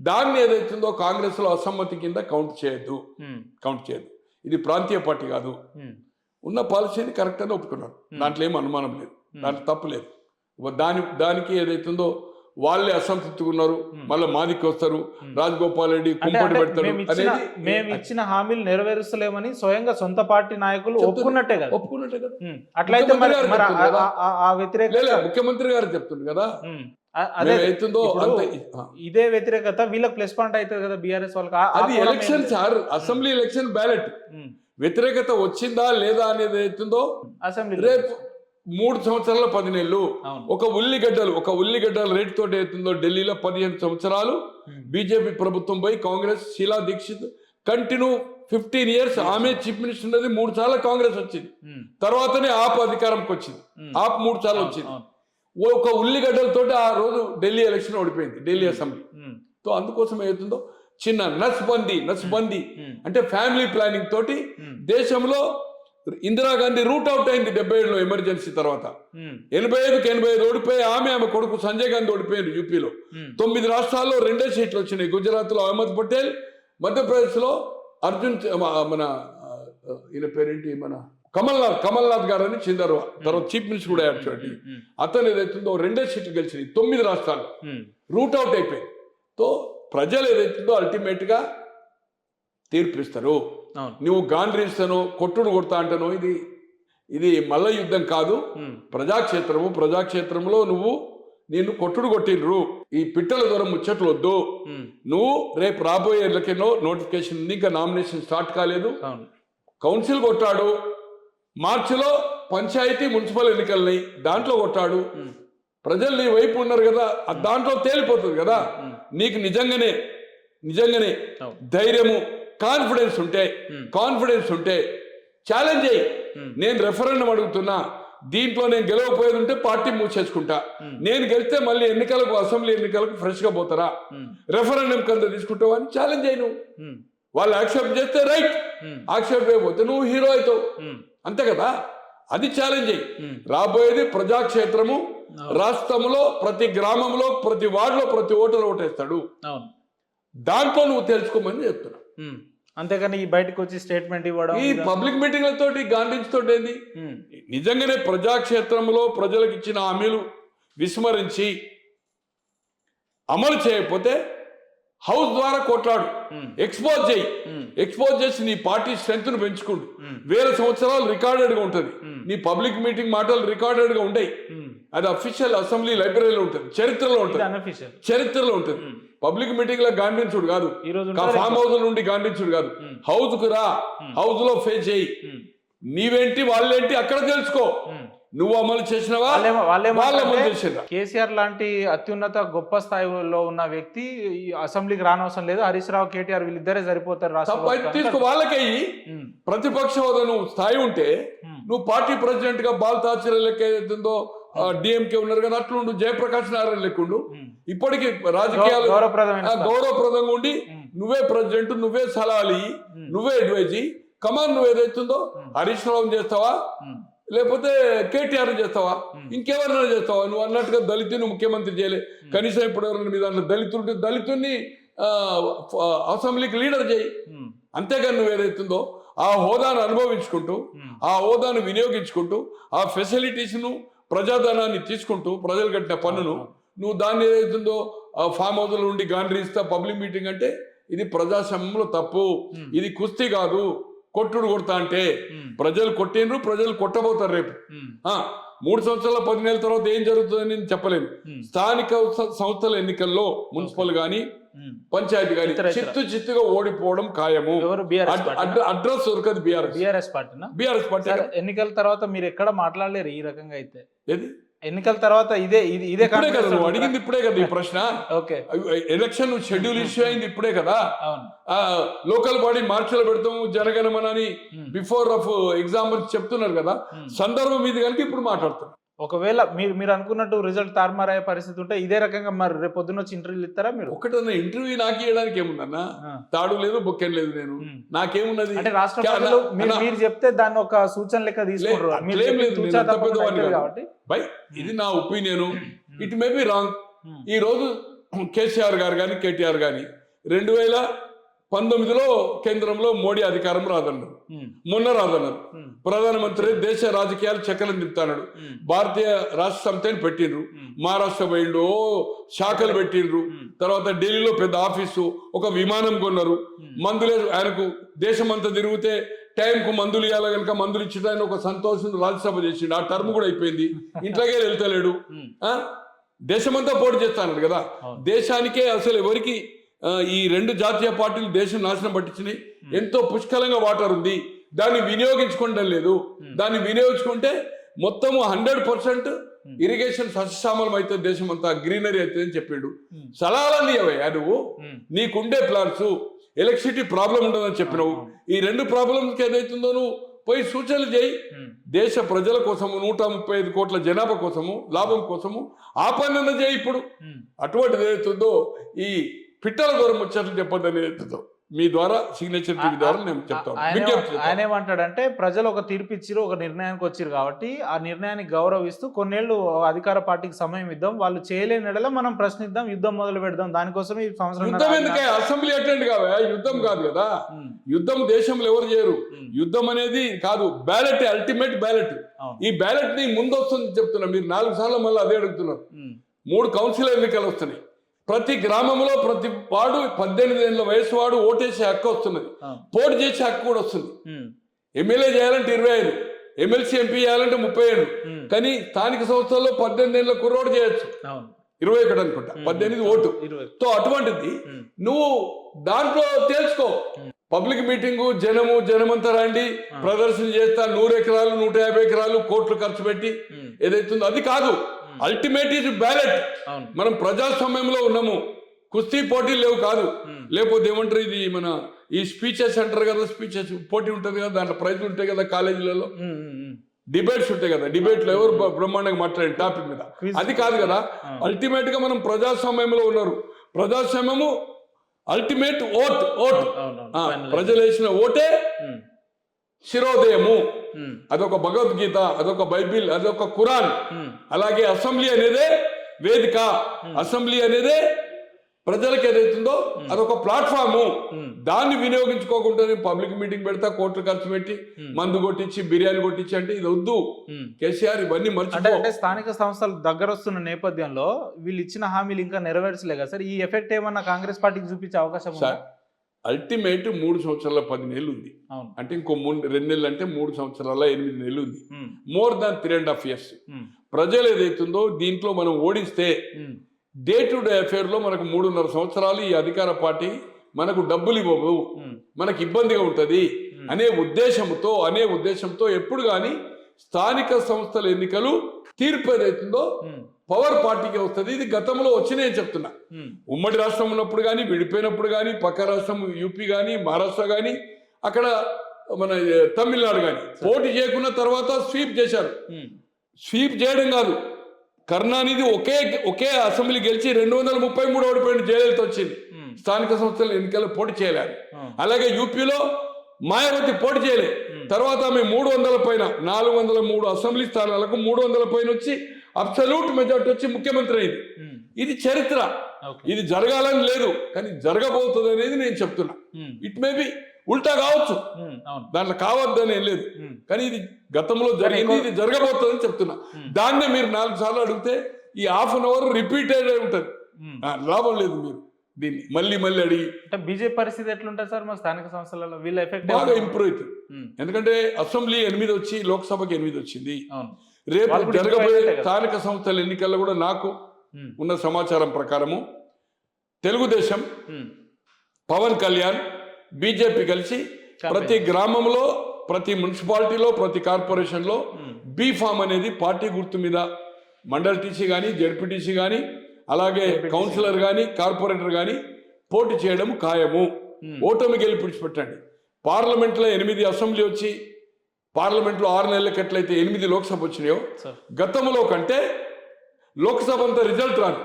దాన్ని ఏదైతుందో కాంగ్రెస్ లో అసమ్మతి కింద కౌంట్ చేయొద్దు. ఇది ప్రాంతీయ పార్టీ కాదు. ఉన్న పాలసీని కరెక్ట్ అని ఒప్పుకున్నారు. దాంట్లో ఏం అనుమానం లేదు, దాంట్లో తప్పు లేదు. దానికి ఏదైతుందో వాళ్ళే అసంతృప్తిగా ఉన్నారు, మళ్ళీ మాదికి వస్తారు, రాజగోపాల్ రెడ్డి కుంపటి పెడతారు. మేము ఇచ్చిన హామీలు నెరవేరుస్తలేమని స్వయంగా సొంత పార్టీ నాయకులు ఒప్పుకున్నట్టే కదా. అట్లయితే ముఖ్యమంత్రి గారు చెప్తుంది కదా. ఇదే వ్యతిరేకత వీళ్ళకి ప్లస్ పాయింట్ అవుతుంది కదా బీఆర్ఎస్ వాళ్ళకి. అది election sir, assembly election ballot. వ్యతిరేకత వచ్చిందా లేదా అనేది అవుతుందో అసెంబ్లీ. రేపు 3 సంవత్సరాల 10 నెలలు. అవును. ఒక ఉల్లిగడ్డల రేటు తోటి అవుతుందో ఢిల్లీలో 15 సంవత్సరాలు బీజేపీ ప్రభుత్వం పోయి కాంగ్రెస్ షీలా దీక్షిత్ కంటిన్యూ 15 ఇయర్స్ ఆమె చీఫ్ మినిస్టర్ ఉన్నది. 3 సార్లు కాంగ్రెస్ వచ్చింది, తర్వాతనే ఆప్ అధికారంకి వచ్చింది. ఆప్ 3 సార్లు వచ్చింది. ఒక ఉల్లిగడ్డలతోటి ఆ రోజు ఢిల్లీ ఎలక్షన్ ఓడిపోయింది, ఢిల్లీ అసెంబ్లీ. సో అందుకోసం ఏమవుతుందో చిన్న నస్బందీ అంటే ఫ్యామిలీ ప్లానింగ్ తోటి దేశంలో ఇందిరాగాంధీ రూట్ అవుట్ అయింది 77లో ఎమర్జెన్సీ తర్వాత. 85కి 85 ఓడిపోయి ఆమె కొడుకు సంజయ్ గాంధీ ఓడిపోయారు యూపీలో. 9 రాష్ట్రాల్లో 2 సీట్లు వచ్చినాయి. గుజరాత్ లో అహ్మద్ పటేల్, మధ్యప్రదేశ్ లో అర్జున్ మన ఈయన పేరేంటి మన కమల్నాథ్ గారు అని చిందరు, తర్వాత చీఫ్ మినిస్టర్ కూడా అయ్యారు చూడండి. అతను ఏదైతుందో 2 సీట్లు గెలిచినాయి 9 రాష్ట్రాలు, రూట్ అవుట్ అయిపోయింది. తో ప్రజలు ఏదైతుందో అల్టిమేట్ గా తీర్పిస్తారు. నువ్వు గాండ్రిస్తానో కొట్టుడు కొడతా అంటానో ఇది మల్ల యుద్ధం కాదు, ప్రజాక్షేత్రంలో నిన్ను కొట్టుడు కొట్టిండ్రు. ఈ పిట్టల దూరం ముచ్చట్లు వద్దు. నువ్వు రేపు రాబోయే ఎన్నికల్లో నోటిఫికేషన్ ఉంది, ఇంకా నామినేషన్ స్టార్ట్ కాలేదు. కౌన్సిల్ కొట్టాడు, మార్చిలో పంచాయతీ మున్సిపల్ ఎన్నికల్ని దాంట్లో కొట్టాడు. ప్రజలు నీ వైపు ఉన్నారు కదా, దాంట్లో తేలిపోతుంది కదా. నీకు నిజంగానే ధైర్యము కాన్ఫిడెన్స్ ఉంటే ఛాలెంజ్ అయ్యి, నేను రెఫరెండం అడుగుతున్నా, దీంట్లో నేను గెలవపోయేది ఉంటే పార్టీ మూసేసుకుంటా, నేను గెలిస్తే మళ్ళీ అసెంబ్లీ ఎన్నికలకు ఫ్రెష్ గా పోతారా, రెఫరెండం కింద తీసుకుంటావా అని ఛాలెంజ్ అయ్యి నువ్వు. వాళ్ళు యాక్సెప్ట్ చేస్తే రైట్, యాక్సెప్ట్ అయిపోతే నువ్వు హీరో అవుతావు, అంతే కదా. అది ఛాలెంజ్ అయ్యి. రాబోయేది ప్రజాక్షేత్రము. రాష్ట్రంలో ప్రతి గ్రామంలో ప్రతి వార్డులో ప్రతి ఓటరు ఓటేస్తాడు. దాంట్లో నువ్వు తెలుసుకోమని చెప్తున్నా. అంతేగాని ఈ బయటకు వచ్చి స్టేట్మెంట్ ఇవ్వడం, ఈ పబ్లిక్ మీటింగ్లతోటి గాంధీతోటి ఏంది? నిజంగానే ప్రజాక్షేత్రంలో ప్రజలకు ఇచ్చిన హామీలు విస్మరించి అమలు చేయకపోతే హౌస్ ద్వారా కొట్లాడు, ఎక్స్పోజ్ చేసి నీ పార్టీ స్ట్రెంత్ ను పెంచుకుంటు. 1000 సంవత్సరాలు రికార్డెడ్ గా ఉంటుంది. నీ పబ్లిక్ మీటింగ్ మాటలు రికార్డెడ్ గా ఉంటాయి. అది అఫీషియల్ అసెంబ్లీ లైబ్రరీలో ఉంటుంది, చరిత్రలో ఉంటుంది. పబ్లిక్ మీటింగ్ లో గాంధించుడు కాదు, ఫామ్ హౌస్ నుండి గాంధించుడు కాదు. హౌస్ కు రా, హౌస్ లో ఫేస్ చేయి. నీవేంటి వాళ్ళేంటి అక్కడ తెలుసుకో. నువ్వు అమలు చేసినవా, వాళ్ళు అమలు చేసినా. కేసీఆర్ లాంటి అత్యున్నత గొప్ప స్థాయిలో ఉన్న వ్యక్తి అసెంబ్లీకి రానవసరం లేదు, హరీష్ రావు కేటీఆర్ వీళ్ళిద్దరే సరిపోతారు. తీసుకో వాళ్ళకి ప్రతిపక్ష హోదా నువ్వు స్థాయి ఉంటే నువ్వు పార్టీ ప్రెసిడెంట్ గా బాల్ తాచిర లెక్క ఏదైతుందో డిఎంకే ఉన్నారు కదా, అట్లుండు. జయప్రకాష్ నారాయణ లెక్కుండు. ఇప్పటికీ రాజకీయాలు గౌరవప్రదంగా ఉండి నువ్వే ప్రెసిడెంట్, నువ్వే సలహాలు, నువ్వే అడ్వైజ్ కమాన్. నువ్వు ఏదైతుందో హరీష్ రావు చేస్తావా, లేకపోతే కేటీఆర్ చేస్తావా, ఇంకెవరైనా చేస్తావా? నువ్వు అన్నట్టుగా దళితుని ముఖ్యమంత్రి చేయలే. కనీసం ఇప్పుడు ఎవరైనా మీ దాంట్లో దళితుంటే దళితుని అసెంబ్లీకి లీడర్ చేయి. అంతేగాని నువ్వు ఏదైతుందో ఆ హోదాను అనుభవించుకుంటూ, ఆ హోదాను వినియోగించుకుంటూ, ఆ ఫెసిలిటీస్ను ప్రజాధనాన్ని తీసుకుంటూ, ప్రజలు కట్టిన పన్నును నువ్వు దాన్ని ఏదైతుందో ఫామ్ హౌస్ లో ఉండి గాండ్రిస్తా పబ్లిక్ మీటింగ్ అంటే ఇది ప్రజాస్వామ్యంలో తప్పు. ఇది కుస్తీ కాదు, కొట్టుడు కొడతా అంటే. ప్రజలు కొట్టిండ్రు, ప్రజలు కొట్టబోతారు రేపు. 3 సంవత్సరాల 10 నెలల తర్వాత ఏం జరుగుతుందని నేను చెప్పలేను. స్థానిక సంస్థల ఎన్నికల్లో మున్సిపల్ గాని పంచాయతీ గాని చిత్తుగా ఓడిపోవడం ఖాయము. అడ్రస్ దొరకదు బీఆర్ఎస్ పార్టీ. ఎన్నికల తర్వాత మీరు ఎక్కడ మాట్లాడలేరు ఈ రకంగా అయితే. ఎన్నికల తర్వాత ఇదే కదా నువ్వు అడిగింది, ఇప్పుడే కదా ఈ ప్రశ్న. ఎలక్షన్ షెడ్యూల్ ఇష్యూ అయింది ఇప్పుడే కదా. లోకల్ బాడీ మార్చిలో పెడతాము జనగణమనని బిఫోర్ ఆఫ్ ఎగ్జాంపుల్ చెప్తున్నారు కదా. సందర్భం ఇది కనుక ఇప్పుడు మాట్లాడుతున్నారు. ఒకవేళ మీరు అనుకున్నట్టు రిజల్ట్ తారుమారయ్యే పరిస్థితి ఉంటే ఇదే రకంగా మరి రేపు పొద్దున్న వచ్చి ఇంటర్వ్యూలు ఇస్తారా మీరు? ఒకటన్నా ఇంటర్వ్యూ నాకు ఇవ్వడానికి ఏముందన్నా, తాడు లేదు బొక్కేం లేదు. నేను నాకేమున్నది అంటే రాష్ట్ర ప్రజలు మీరు చెప్తే దాన్ని ఒక సూచన లెక్క తీసుకుంటారు. ఇది నా opinion. It may be wrong. ఈ రోజు కేసీఆర్ గారు కానీ కేటీఆర్ కానీ 2019లో కేంద్రంలో మోడీ అధికారం రాదన్నారు, మొన్న రాదన్నారు. ప్రధానమంత్రి దేశ రాజకీయాలు చక్కలు నింపుతాడు. భారతీయ రాష్ట్ర సమితిని పెట్టిండ్రు, మహారాష్ట్ర పోయిండు, శాఖలు పెట్టిండ్రు. తర్వాత ఢిల్లీలో పెద్ద ఆఫీసు, ఒక విమానం కొన్నారు. మందులే ఆయనకు దేశమంతా తిరిగితే టైంకు మందులు ఇవ్వాలి కనుక మందులు ఇచ్చడానికి ఒక సంతోషం రాజ్యసభ చేసిండు. ఆ టర్మ్ కూడా అయిపోయింది, ఇంట్లోకే వెళ్తలేడు. దేశమంతా పోటీ చేస్తాడు కదా. దేశానికే అసలు ఎవరికి ఈ 2 జాతీయ పార్టీలు దేశం నాశనం పట్టించినాయి. ఎంతో పుష్కలంగా వాటర్ ఉంది, దాన్ని వినియోగించుకోవడం లేదు. దాన్ని వినియోగించుకుంటే మొత్తము 100% ఇరిగేషన్ సస్యశ్యామలం అయితే దేశం అంతా గ్రీనరీ అయితే అని చెప్పిండు. సలహాలన్నీ అవయ్యా నువ్వు, నీకుండే ప్లాన్స్, ఎలక్ట్రిసిటీ ప్రాబ్లం ఉండదని చెప్పినావు. ఈ 2 ప్రాబ్లమ్స్కి ఏదైతుందో నువ్వు పోయి సూచనలు చేయి. దేశ ప్రజల కోసము 135 కోట్ల జనాభా కోసము లాభం కోసము ఆ పని చేయి. ఇప్పుడు అటువంటిది ఏదైతుందో ఈ పిట్టల దూరం వచ్చేట్లు చెప్పొద్దని ఏదైతుందో మీ ద్వారా సిగ్నేచర్ ద్వారా నేను చెప్తాను. ఆయన ఏమంటాడంటే ప్రజలు ఒక తీర్పు ఇచ్చిరు, ఒక నిర్ణయానికి వచ్చిరు కాబట్టి ఆ నిర్ణయాన్ని గౌరవిస్తూ కొన్నేళ్లు అధికార పార్టీకి సమయం ఇద్దాం, వాళ్ళు చేయలేని ఎడల మనం ప్రశ్నిద్దాం, యుద్ధం మొదలు పెడదాం. దానికోసం ఈ సంవత్సరం యుద్ధం ఎందుకే? అసెంబ్లీ అటెండ్ కావా? యుద్ధం కాదు కదా. యుద్ధం దేశంలో ఎవరు చేయరు. యుద్ధం అనేది కాదు, బ్యాలెట్, అల్టిమేట్ బ్యాలెట్. ఈ బ్యాలెట్ ని ముందు వస్తుంది చెప్తున్నా. మీరు 4 సార్లు మళ్ళీ అదే అడుగుతున్నారు. 3 కౌన్సిల్ ఎన్నికలు వస్తున్నాయి. ప్రతి గ్రామంలో ప్రతి వాడు 18 ఏళ్ళ వయసు వాడు ఓటేసే హక్కు వస్తున్నది, పోటీ చేసే హక్కు కూడా వస్తుంది. ఎమ్మెల్యే చేయాలంటే 25, ఎమ్మెల్సీ ఎంపీ చేయాలంటే 37. కానీ స్థానిక సంస్థల్లో 18 ఏళ్ళ కుర్రోడు చేయొచ్చు, 21 అనుకుంటా, 18 ఓటు. సో అటువంటిది నువ్వు దాంట్లో తెలుసుకో. పబ్లిక్ మీటింగు, జనమంతా రండి, ప్రదర్శన చేస్తా, 100 ఎకరాలు 150 ఎకరాలు కోట్లు ఖర్చు పెట్టి ఏదైతుందో అది కాదు. Ultimate is ballot. మనం ప్రజాస్వామ్యంలో ఉన్నాము, కుస్తీ పోటీలు లేవు కాదు. లేకపోతే ఏమంటారు, ఇది మన ఈ స్పీచెస్ అంటారు కదా, స్పీచెస్ పోటీ ఉంటుంది కదా, దాంట్లో ప్రైజ్లు ఉంటాయి కదా కాలేజీలలో, డిబేట్స్ ఉంటాయి కదా, డిబేట్లో ఎవరు బ్రహ్మాండంగా మాట్లాడే టాపిక్ మీద, అది కాదు కదా. అల్టిమేట్ గా మనం ప్రజాస్వామ్యంలో ఉన్నారు. ప్రజాస్వామ్యము అల్టిమేట్ ఓట్. ప్రజలు వేసిన ఓటే శిరోదయము. అదొక భగవద్గీత, అదొక బైబిల్, అదొక ఖురాన్. అలాగే అసెంబ్లీ అనేదే వేదిక, అసెంబ్లీ అనేదే ప్రజలకు ఏదైతుందో అదొక ప్లాట్ఫాము. దాన్ని వినియోగించుకోకుండా పబ్లిక్ మీటింగ్ పెడతా, కోట్లు ఖర్చు పెట్టి మందు కొట్టించి బిర్యానీ కొట్టించి అంటే ఇది వద్దు కేసీఆర్. ఇవన్నీ మర్చిపో. అంటే స్థానిక సంస్థలు దగ్గర వస్తున్న నేపథ్యంలో వీళ్ళు ఇచ్చిన హామీలు ఇంకా నెరవేర్చలే కదా సార్. ఈ ఎఫెక్ట్ ఏమన్నా కాంగ్రెస్ పార్టీకి చూపించే అవకాశం ఉందా? అల్టిమేట్ 3 సంవత్సరాల 10 నెలలు ఉంది. అంటే ఇంకో 2 నెలలు అంటే 3 సంవత్సరాల 8 నెలలు ఉంది. More than 3.5 years. ప్రజలు ఏదైతుందో దీంట్లో మనం ఓడిస్తే డే టు డే అఫేర్ లో మనకు 3.5 సంవత్సరాలు ఈ అధికార పార్టీ మనకు డబ్బులు ఇవ్వవు, మనకు ఇబ్బందిగా ఉంటుంది అనే ఉద్దేశంతో ఎప్పుడు కానీ స్థానిక సంస్థల ఎన్నికలు తీర్పు ఏదైతుందో పవర్ పార్టీకి వస్తుంది. ఇది గతంలో వచ్చినాయని చెప్తున్నా. ఉమ్మడి రాష్ట్రం ఉన్నప్పుడు కానీ, విడిపోయినప్పుడు కానీ, పక్క రాష్ట్రం యూపీ కానీ, మహారాష్ట్ర కానీ, అక్కడ మన తమిళనాడు కానీ పోటీ చేయకున్న తర్వాత స్వీప్ చేశారు. స్వీప్ చేయడం కాదు, కరుణానిధి ఒకే అసెంబ్లీ గెలిచి 233 ఓడిపోయిన జయలలిత వచ్చింది. స్థానిక సంస్థల ఎన్నికల్లో పోటీ చేయలేదు. అలాగే యూపీలో మాయావతి పోటీ చేయలేదు. తర్వాత ఆమె 300 పైన 403 అసెంబ్లీ స్థానాలకు 300 పైన వచ్చి అబ్సల్యూట్ మెజార్టీ వచ్చి ముఖ్యమంత్రి అయింది. ఇది చరిత్ర. ఇది జరగాలని లేదు, కానీ జరగబోతుంది అనేది నేను చెప్తున్నా. ఇట్ మే బి ఉల్టా కావచ్చు, దాంట్లో కావద్దని ఏం లేదు, కానీ ఇది గతంలో జరిగింది, ఇది జరగబోతుందని చెప్తున్నా. దాన్నే మీరు 4 సార్లు అడిగితే ఈ ½ an hour రిపీటెడ్ అయి ఉంటుంది. లాభం లేదు మీరు దీన్ని మళ్ళీ అడిగి. అంటే బీజేపీ పరిస్థితి ఎట్లుంటుంది సార్ మా స్థానిక సంస్థలలో? వీళ్ళ ఎఫెక్ట్ బాగా ఇంప్రూవ్ అవుతుంది. ఎందుకంటే అసెంబ్లీ 8 వచ్చి లోక్సభకి 8 వచ్చింది. రేపు జరగబోయే స్థానిక సంస్థల ఎన్నికల్లో కూడా నాకు ఉన్న సమాచారం ప్రకారము తెలుగుదేశం, పవన్ కళ్యాణ్, బీజేపీ కలిసి ప్రతి గ్రామంలో, ప్రతి మున్సిపాలిటీలో, ప్రతి కార్పొరేషన్లో బీ ఫామ్ అనేది పార్టీ గుర్తు మీద మండల్ టీసీ కానీ, జడ్పీటీసీ కానీ, అలాగే కౌన్సిలర్ కానీ, కార్పొరేటర్ కానీ పోటీ చేయడం ఖాయము. ఓటమి గెలిపించి పెట్టండి. పార్లమెంట్లో 8 అసెంబ్లీ వచ్చి పార్లమెంట్లో 6 నెలలకి ఎట్లయితే 8 లోక్సభ వచ్చినాయో, గతంలో కంటే లోక్సభ అంత రిజల్ట్ రాదు,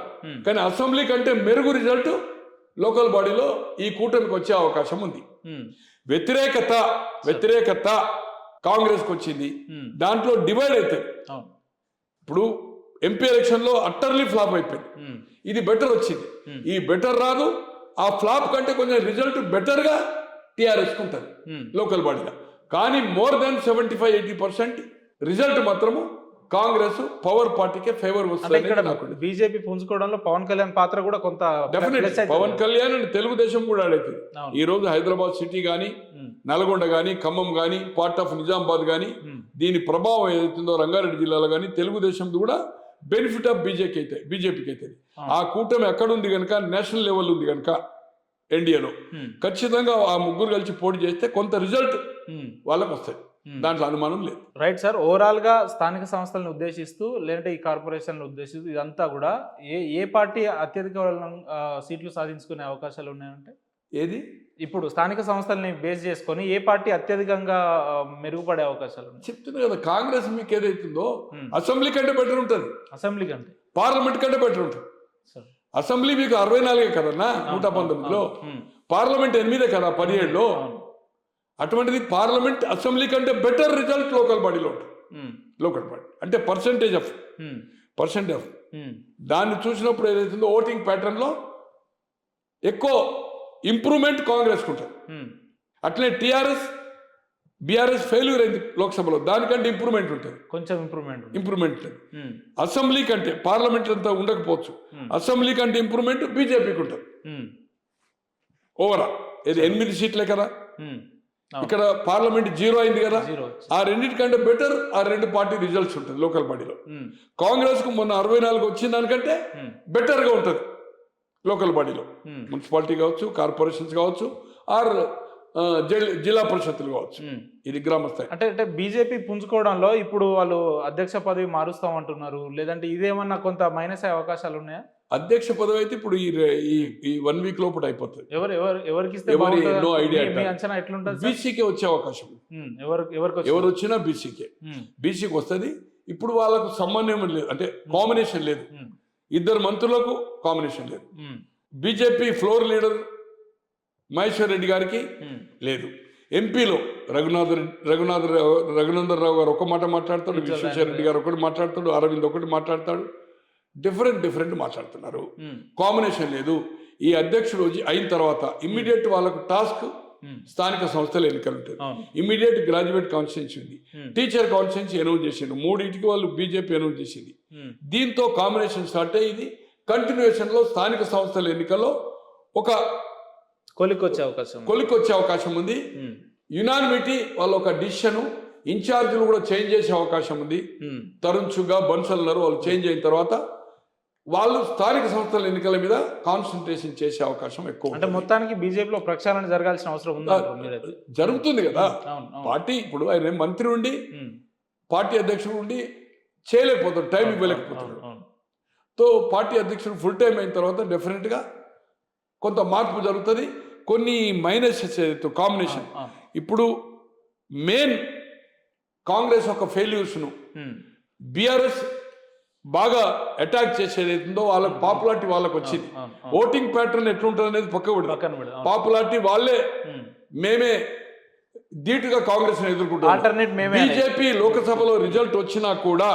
కానీ అసెంబ్లీ కంటే మెరుగు రిజల్ట్ లోకల్ బాడీలో ఈ కూటమికి వచ్చే అవకాశం ఉంది. వ్యతిరేకత కాంగ్రెస్కి వచ్చింది. దాంట్లో డివైడ్ అవుతుంది. ఇప్పుడు ఎంపీ ఎలక్షన్ లో అట్టర్లీ ఫ్లాప్ అయిపోయింది. ఇది బెటర్ వచ్చింది. ఈ బెటర్ రాదు, ఆ ఫ్లాప్ కంటే కొంచెం రిజల్ట్ బెటర్ గా టీఆర్ఎస్ ఉంటుంది లోకల్ బాడీలో. కానీ మోర్ దాన్ 75-80% రిజల్ట్ మాత్రము కాంగ్రెస్ పవర్ పార్టీకే ఫేవర్ వస్తుంది. బీజేపీ పుంజుకోవడంలో పవన్ కళ్యాణ్ పాత్ర కూడా కొంత డెఫినెట్. పవన్ కళ్యాణ్ అండ్ తెలుగుదేశం కూడా ఆడవుతుంది. ఈ రోజు హైదరాబాద్ సిటీ గానీ, నల్గొండ గానీ, ఖమ్మం గానీ, పార్ట్ ఆఫ్ నిజామాబాద్ గానీ, దీని ప్రభావం ఏదైతుందో రంగారెడ్డి జిల్లాలో కానీ తెలుగుదేశం కూడా బెనిఫిట్ ఆఫ్ బీజేపీకి అయితే. ఆ కూటమి ఎక్కడుంది కనుక, నేషనల్ లెవెల్ ఉంది కనుక ఎన్డీఏలో ఖచ్చితంగా ఆ ముగ్గురు కలిసి పోటీ చేస్తే కొంత రిజల్ట్ వాళ్ళకు వస్తాయి. దాంట్లో అనుమానం లేదు. Right sir. ఓవరాల్ గా స్థానిక సంస్థలను ఉద్దేశిస్తూ లేదంటే ఈ కార్పొరేషన్లు ఉద్దేశిస్తూ ఇదంతా కూడా ఏ పార్టీ అత్యధిక సీట్లు సాధించుకునే అవకాశాలు ఉన్నాయంటే ఏది ఇప్పుడు స్థానిక సంస్థల్ని బేస్ చేసుకొని ఏ పార్టీ అత్యధికంగా మెరుగుపడే అవకాశాలు ఉన్నాయి? చెప్తున్నా కదా, కాంగ్రెస్ మీకు ఏదైతుందో అసెంబ్లీ కంటే బెటర్ ఉంటుంది, అసెంబ్లీ కంటే పార్లమెంట్ కంటే బెటర్ ఉంటుంది. అసెంబ్లీ మీకు 64 కదన్నా 119లో, పార్లమెంట్ 8 కదా 17లో. అటువంటిది పార్లమెంట్ అసెంబ్లీ కంటే బెటర్ రిజల్ట్ లోకల్ బాడీలో ఉంటుంది. లోకల్ బాడీ అంటే పర్సెంటేజ్ ఆఫ్ దాన్ని చూసినప్పుడు ఏదైతుందో ఓటింగ్ ప్యాటర్న్లో ఎక్కువ ఇంప్రూవ్మెంట్ కాంగ్రెస్కి ఉంటుంది. అట్లే టీఆర్ఎస్ బీఆర్ఎస్ ఫెయిల్యూర్ అయింది లోక్సభలో, దానికంటే ఇంప్రూవ్మెంట్ ఉంటుంది, కొంచెం ఇంప్రూవ్మెంట్. అసెంబ్లీ కంటే పార్లమెంట్ అంతా ఉండకపోవచ్చు, అసెంబ్లీ కంటే ఇంప్రూవ్మెంట్ బీజేపీకి ఉంటుంది ఓవరాల్. ఇది 8 సీట్లే కదా, ఇక్కడ పార్లమెంట్ 0 అయింది కదా. ఆ రెండింటికంటే బెటర్ ఆ 2 పార్టీ రిజల్ట్స్ ఉంటుంది లోకల్ బాడీలో. కాంగ్రెస్ కు మొన్న 64 వచ్చిన దానికంటే బెటర్ గా ఉంటుంది లోకల్ బాడీలో. మున్సిపాలిటీ కావచ్చు, కార్పొరేషన్స్ కావచ్చు, ఆర్ జిల్లా పరిషత్తులు కావచ్చు. ఇది గ్రామ స్థాయి. అంటే బీజేపీ పుంజుకోవడంలో ఇప్పుడు వాళ్ళు అధ్యక్ష పదవి మారుస్తామంటున్నారు, లేదంటే ఇదేమన్నా కొంత మైనస్ అయ్యే అవకాశాలు ఉన్నాయా? అధ్యక్ష పదవి అయితే ఇప్పుడు ఈ 1 వీక్ లోపల అయిపోతుంది. ఎవరికి నో ఐడియా. అంచనా ఎట్లుంటుంది? బీసీకే వచ్చే అవకాశం. ఎవరు వచ్చినా బీసీకి వస్తుంది. ఇప్పుడు వాళ్ళకు సంబంధం లేదు, అంటే కాంబినేషన్ లేదు. 2 మంత్రులకు కాంబినేషన్ లేదు. BJP floor leader Maheshwar Reddy గారికి లేదు. ఎంపీలో రఘునందన్ రావు గారు ఒక మాట మాట్లాడతాడు, విశ్వేశ్వర రెడ్డి గారు ఒకటి మాట్లాడతాడు, అరవింద్ ఒకటి మాట్లాడతాడు. డిఫరెంట్ మాట్లాడుతున్నారు. కాంబినేషన్ లేదు. ఈ అధ్యక్షుడు అయిన తర్వాత ఇమ్మీడియట్ వాళ్ళకు టాస్క్ స్థానిక సంస్థల ఎన్నికలు ఉంటుంది. ఇమ్మీడియట్ గ్రాడ్యుయేట్ కాన్స్టిట్యూన్సీ ఉంది, టీచర్ కాన్స్టిట్యూన్సీ అనౌన్స్ చేసిండు. 3 వాళ్ళు బీజేపీ అనౌన్స్ చేసింది. దీంతో కాంబినేషన్ స్టార్ట్ అయ్యి కంటిన్యూషన్ లో స్థానిక సంస్థల ఎన్నికల్లో ఒక కొలికొచ్చే అవకాశం ఉంది. యునానిమిటీ వాళ్ళ ఒక డిసిషన్, ఇన్ఛార్జీలు కూడా చేంజ్ చేసే అవకాశం ఉంది. తరుణ్ చుగ్గా, బన్సల్నర్ వాళ్ళు చేంజ్ అయిన తర్వాత వాళ్ళు స్థానిక సంస్థల ఎన్నికల మీద కాన్సన్ట్రేషన్ చేసే అవకాశం ఎక్కువ. అంటే మొత్తానికి బీజేపీలో ప్రక్షాళన జరగాల్సిన అవసరం ఉందా? జరుగుతుంది కదా. పార్టీ ఇప్పుడు ఆయన మంత్రి ఉండి పార్టీ అధ్యక్షుడు ఉండి చేయలేకపోతాడు, టైం ఇవ్వలేకపోతాడు. తో పార్టీ అధ్యక్షుడు ఫుల్ టైం అయిన తర్వాత డెఫినెట్గా కొంత మార్పు జరుగుతుంది. కొన్ని మైనసెస్ కాంబినేషన్. ఇప్పుడు మెయిన్ కాంగ్రెస్ ఒక ఫెయిల్యూర్స్ను బీఆర్ఎస్ బాగా అటాక్ చేసేది అవుతుందో వాళ్ళకి పాపులారిటీ వాళ్ళకి వచ్చింది. ఓటింగ్ ప్యాటర్న్ ఎట్లుంటుంది అనేది పక్కన పాపులారిటీ వాళ్ళే మేమే ధీటుగా కాంగ్రెస్ ఎదుర్కొంటాం. బీజేపీ లోకసభలో రిజల్ట్ వచ్చినా కూడా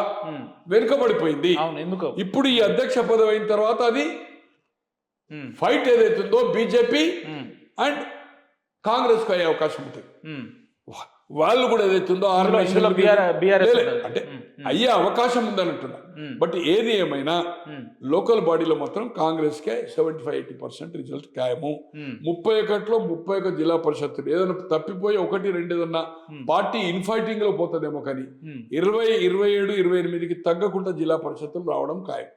వెనుకబడిపోయింది. ఇప్పుడు ఈ అధ్యక్ష పదవి అయిన తర్వాత అది ఫైట్ ఏదైతుందో బీజేపీ అండ్ కాంగ్రెస్ కు అయ్యే అవకాశం ఉంటుంది. వాళ్ళు కూడా ఏదైతుందో అంటే అయ్యే అవకాశం ఉందని అంటున్నా. బట్ ఏది ఏమైనా లోకల్ బాడీలో మాత్రం కాంగ్రెస్ కే 75-80% రిజల్ట్ ఖాయము. 31 జిల్లా పరిషత్తులు ఏదైనా తప్పిపోయి 1-2 ఏదన్నా పార్టీ ఇన్ఫైటింగ్ లో పోతుందేమో, కానీ 20, 27, 28కి తగ్గకుండా జిల్లా పరిషత్తులు రావడం ఖాయం.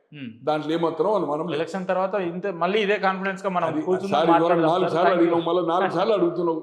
దాంట్లో ఏమాత్రం మనం ఎలక్షన్ తర్వాత మళ్ళీ ఇదే కాన్ఫిడెన్స్ గా మనం 4 సార్లు అడిగినాం, మళ్ళీ 4 సార్లు అడుగుతున్నావు.